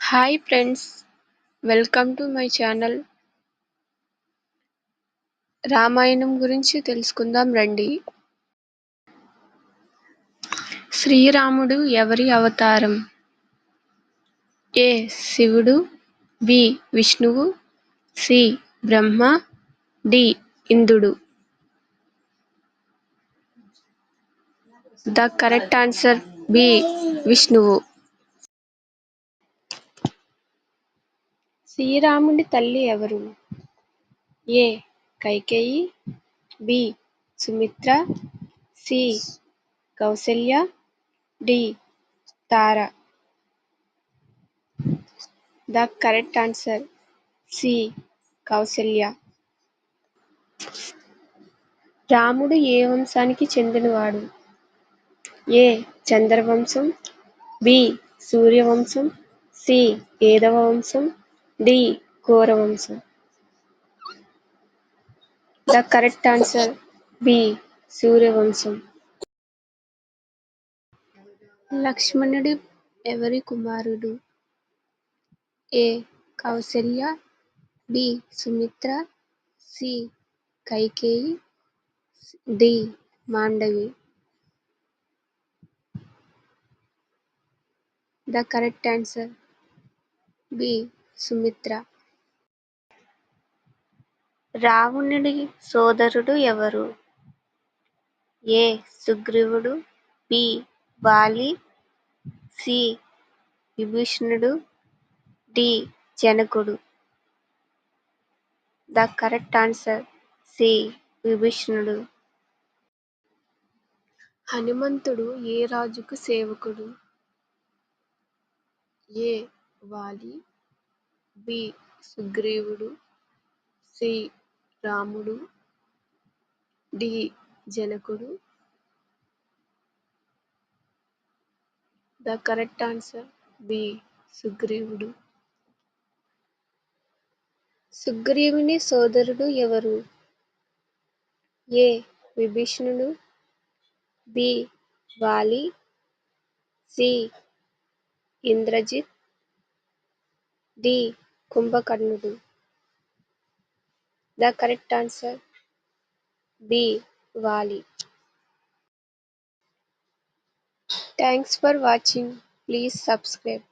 Hi friends, welcome to my channel. Ramayanam గురించి తెలుసుకుందాం రండి. శ్రీరాముడు ఎవరి అవతారం? ఏ. శివుడు, బి. విష్ణువు, సి. బ్రహ్మ, డి. ఇంద్రుడు. The correct answer B. విష్ణువు. శ్రీరాముడి తల్లి ఎవరు? A. Kaikeyi, B. Sumitra, C. Kausalya, D. Tara. The correct answer C. Kausalya. రాముడు ఏ వంశానికి చెందినవాడు? ఏ. చంద్రవంశం, బి. సూర్యవంశం, సి. యాదవ వంశం, డి. కురవంశం. The correct answer B. సూర్యవంశం. లక్ష్మణుడు ఎవరి కుమారుడు? A. Kausalya, B. Sumitra, C. Kaikeyi, D. Mandavi. The correct answer B. Sumitra. రావణుడి సోదరుడు ఎవరు? ఏ. సుగ్రీవుడు, బి. వాలి, సి. విభీషణుడు, డి. జనకుడు. The correct answer C. విభీషణుడు. హనుమంతుడు ఏ రాజుకు సేవకుడు? ఏ. వాలి, బి. సుగ్రీవుడు, సి. రాముడు, డి. జనకుడు. The correct answer B. సుగ్రీవుడు. సుగ్రీవుని సోదరుడు ఎవరు? ఏ. విభీషణుడు, B. Vali, C. Indrajit, D. కుంభకర్ణుడు. The correct answer B. Vali. Thanks for watching. Please subscribe.